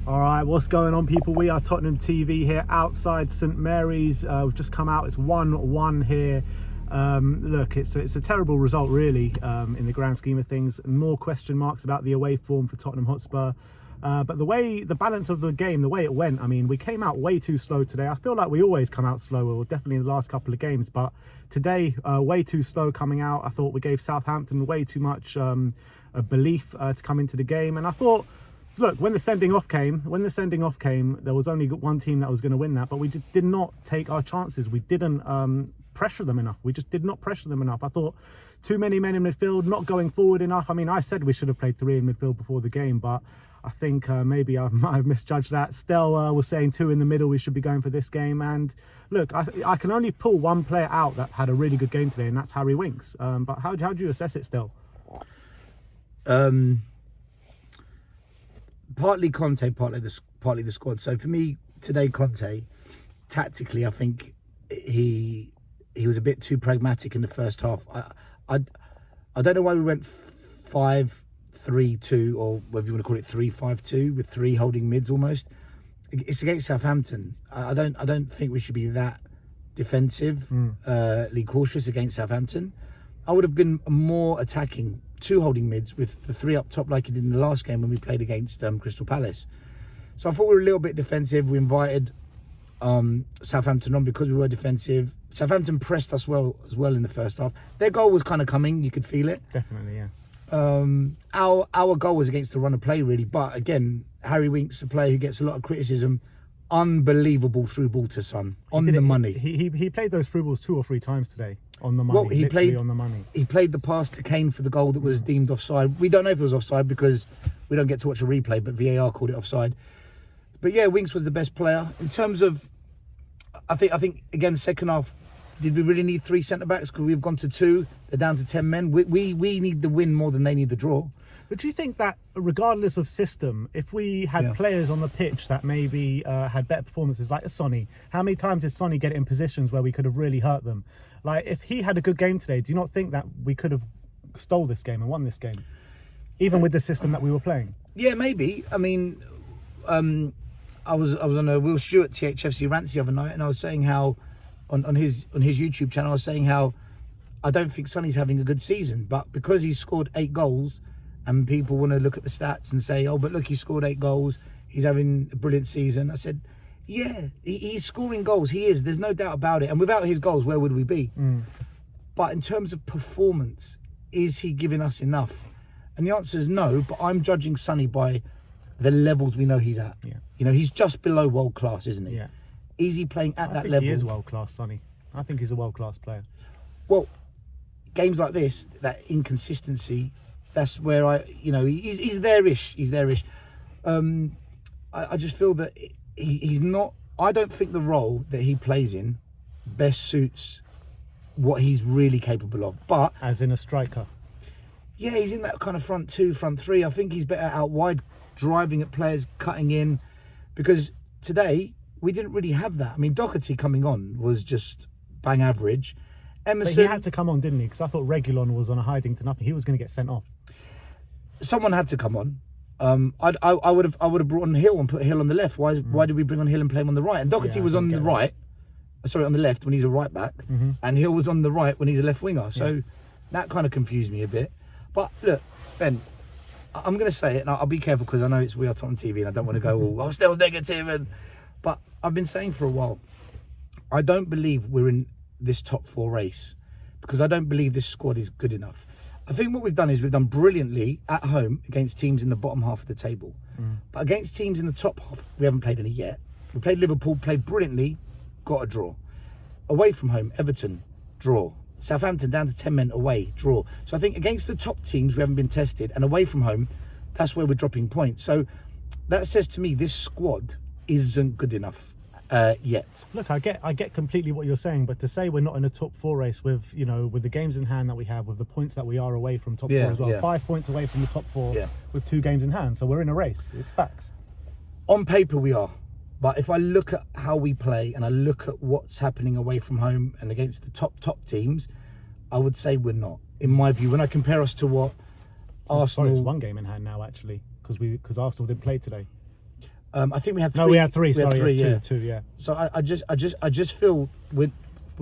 All right, what's going on, people? We are Tottenham TV here outside St Mary's. We've just come out. It's 1-1 here. Look, it's a terrible result, really, in the grand scheme of things. More question marks about the away form for Tottenham Hotspur. But the balance of the game, the way it went, I mean, we came out way too slow today. I feel like we always come out slow, or definitely in the last couple of games. But today, way too slow coming out. I thought we gave Southampton way too much belief to come into the game. And I thought, look, when the sending off came, there was only one team that was going to win that, but we just did not take our chances. We didn't pressure them enough. We just did not pressure them enough. I thought too many men in midfield, not going forward enough. I mean, I said we should have played 3 in midfield before the game, but I think maybe I might have misjudged that. Stell was saying 2 in the middle we should be going for this game. And look, I can only pull one player out that had a really good game today, and that's Harry Winks. But how do you assess it, Stell? Partly Conte, partly the squad. So for me today, Conte, tactically, I think he was a bit too pragmatic in the first half. I don't know why we went 5-3-2, or whatever you want to call it, 3-5-2, with 3 holding mids almost. It's against Southampton. I don't think we should be that defensively cautious against Southampton. I would have been more attacking, 2 holding mids with the 3 up top like he did in the last game when we played against Crystal Palace. So I thought we were a little bit defensive. We invited Southampton on because we were defensive. Southampton pressed us as well in the first half. Their goal was kind of coming, you could feel it. Definitely, yeah. Our goal was against the run of play, really. But again, Harry Winks, a player who gets a lot of criticism, unbelievable through ball to Son on the money. He played those through balls 2 or 3 times today on the money. Well, he played on the money. He played the pass to Kane for the goal that was deemed offside. We don't know if it was offside because we don't get to watch a replay, but VAR called it offside. But yeah, Winks was the best player in terms of. I think again, second half, did we really need 3 centre backs? Because we've gone to 2. They're down to 10 men. We need the win more than they need the draw. But do you think that regardless of system, if we had players on the pitch that maybe had better performances, like a Sonny, how many times did Sonny get in positions where we could have really hurt them? Like, if he had a good game today, do you not think that we could have stole this game and won this game, even with the system that we were playing? Yeah, maybe. I mean, I was on a Will Stewart THFC rant the other night, and I was saying how on his YouTube channel, I was saying how I don't think Sonny's having a good season, but because he's scored 8 goals. And people want to look at the stats and say, oh, but look, he scored 8 goals. He's having a brilliant season. I said, yeah, he's scoring goals. He is. There's no doubt about it. And without his goals, where would we be? But in terms of performance, is he giving us enough? And the answer is no, but I'm judging Sonny by the levels we know he's at. Yeah. You know, he's just below world class, isn't he? Yeah. Is he playing at that level? He is world class, Sonny. I think he's a world class player. Well, games like this, that inconsistency, that's where he's there-ish. He's there-ish. I just feel that he's not. I don't think the role that he plays in best suits what he's really capable of. But as in a striker, yeah, he's in that kind of front 2, front 3. I think he's better out wide, driving at players, cutting in. Because today we didn't really have that. I mean, Doherty coming on was just bang average. Emerson, but he had to come on, didn't he? Because I thought Reguilon was on a hiding to nothing. He was going to get sent off. Someone had to come on. I would have brought on Hill and put Hill on the left. Why did we bring on Hill and play him on the right? And Doherty was on the right. Sorry, on the left when he's a right back, and Hill was on the right when he's a left winger. So that kind of confused me a bit. But look, Ben, I'm going to say it, and I'll be careful because I know it's We Are Tottenham TV, and I don't want to go, oh, Stell's negative. But I've been saying for a while, I don't believe we're in this top 4 race because I don't believe this squad is good enough. I think what we've done is we've done brilliantly at home against teams in the bottom half of the table. But against teams in the top half, we haven't played any yet. We played Liverpool, played brilliantly, got a draw. Away from home, Everton, draw. Southampton down to 10 men, away, draw. So I think against the top teams, we haven't been tested. And away from home, that's where we're dropping points. So that says to me, this squad isn't good enough yet. Look, I get completely what you're saying, but to say we're not in a top 4 race with the games in hand that we have, with the points that we are away from top 4 as well, 5 points away from the top 4 with 2 games in hand, so we're in a race. It's facts. On paper we are, but if I look at how we play and I look at what's happening away from home and against the top teams, I would say we're not, in my view. When I compare us to what Arsenal, it's 1 game in hand now actually, because Arsenal didn't play today. I think we had three. No, we had three. Sorry, three, yes, two, yeah. So I just feel we're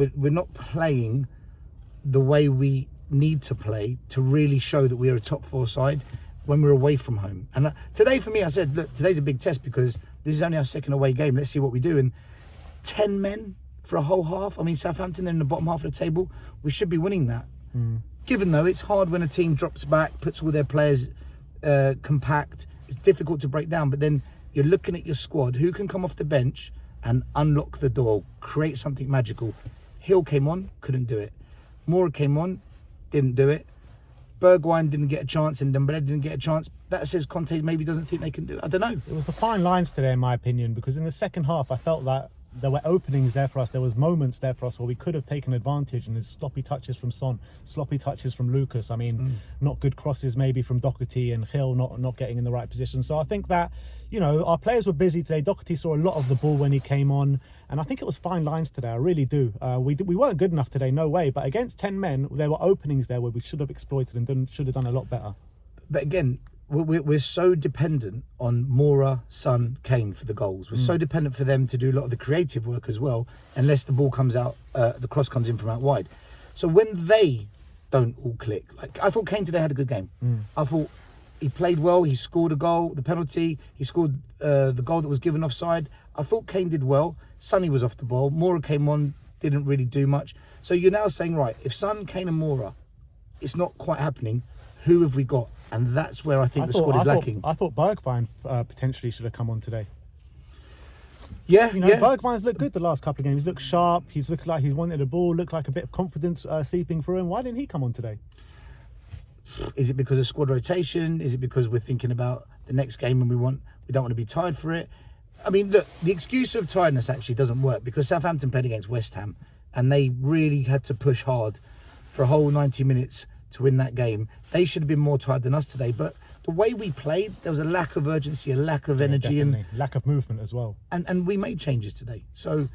not playing the way we need to play to really show that we are a top 4 side when we're away from home. And today, for me, I said, look, today's a big test because this is only our second away game. Let's see what we do. And 10 men for a whole half. I mean, Southampton, they're in the bottom half of the table. We should be winning that. Given though, it's hard when a team drops back, puts all their players compact. It's difficult to break down. But then you're looking at your squad. Who can come off the bench and unlock the door, create something magical? Hill came on, couldn't do it. Moura came on, didn't do it. Bergwijn didn't get a chance and Dembele didn't get a chance. That says Conte maybe doesn't think they can do it. I don't know. It was the fine lines today, in my opinion, because in the second half, I felt that there were openings there for us. There was moments there for us where we could have taken advantage, and there's sloppy touches from Son, sloppy touches from Lucas. I mean, not good crosses maybe from Doherty, and Hill not getting in the right position. So I think that, you know, our players were busy today. Doherty saw a lot of the ball when he came on, and I think it was fine lines today. I really do. We weren't good enough today, no way. But against 10 men, there were openings there where we should have exploited and should have done a lot better. But again, we're so dependent on Moura, Son, Kane for the goals. We're so dependent for them to do a lot of the creative work as well, unless the ball comes out, the cross comes in from out wide. So when they don't all click, like I thought Kane today had a good game. I thought he played well. He scored a goal, the penalty. He scored the goal that was given offside. I thought Kane did well. Sonny was off the ball. Moura came on, didn't really do much. So you're now saying, right, if Son, Kane and Moura, it's not quite happening, who have we got? And that's where I think the squad is lacking. I thought Bergwijn potentially should have come on today. Yeah, you know, Bergwijn's looked good the last couple of games. He's looked sharp. He's looked like he's wanted the ball. Looked like a bit of confidence seeping through him. Why didn't he come on today? Is it because of squad rotation? Is it because we're thinking about the next game and we don't want to be tired for it? I mean, look, the excuse of tiredness actually doesn't work because Southampton played against West Ham and they really had to push hard for a whole 90 minutes to win that game. They should have been more tired than us today, but the way we played, there was a lack of urgency, a lack of energy, and lack of movement as well. And we made changes today. So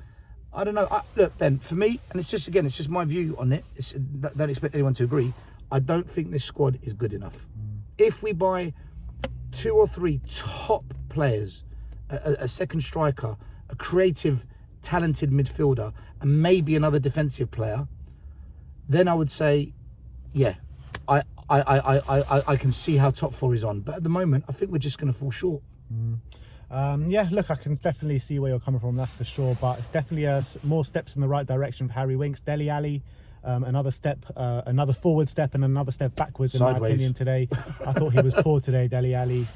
I don't know. Look, Ben, for me, and it's just my view on it. Don't expect anyone to agree. I don't think this squad is good enough. If we buy 2 or 3 top players, a second striker, a creative, talented midfielder, and maybe another defensive player, then I would say, yeah, I can see how top 4 is on. But at the moment, I think we're just going to fall short. Yeah, look, I can definitely see where you're coming from, that's for sure. But it's definitely more steps in the right direction for Harry Winks. Dele Alli, another step, another forward step and another step backwards in my opinion today. I thought he was poor today, Dele Alli.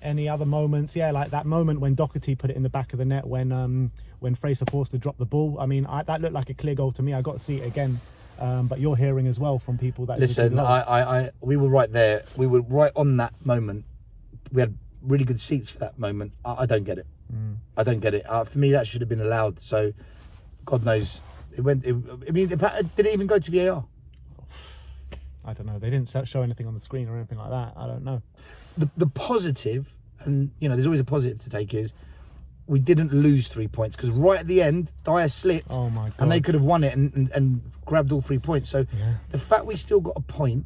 Any other moments? Yeah, like that moment when Doherty put it in the back of the net when Fraser Forster dropped the ball. I mean, that looked like a clear goal to me. I got to see it again. But you're hearing as well from people that... Listen, we were right there. We were right on that moment. We had really good seats for that moment. I don't get it. I don't get it. For me, that should have been allowed. So, God knows. Did it even go to VAR? I don't know. They didn't show anything on the screen or anything like that. I don't know. The positive, and you know, there's always a positive to take, is we didn't lose 3 points because right at the end, Dyer slipped, oh my God, and they could have won it and grabbed all 3 points. So the fact we still got a point,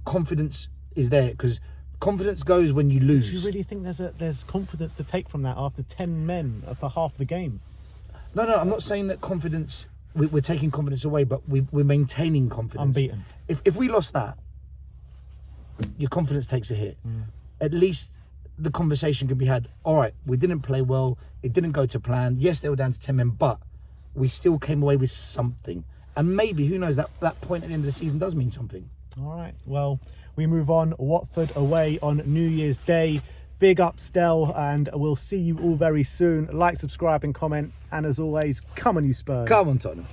confidence is there, because confidence goes when you lose. Do you really think there's confidence to take from that after 10 men for half the game? No, I'm not saying that confidence. We're taking confidence away, but we're maintaining confidence. Unbeaten. If we lost that, your confidence takes a hit. At least the conversation can be had. All right, we didn't play well. It didn't go to plan. Yes, they were down to 10 men, but we still came away with something. And maybe, who knows, that point at the end of the season does mean something. All right, well, we move on. Watford away on New Year's Day. Big up, Stel, and we'll see you all very soon. Like, subscribe and comment. And as always, come on, you Spurs. Come on, Tottenham.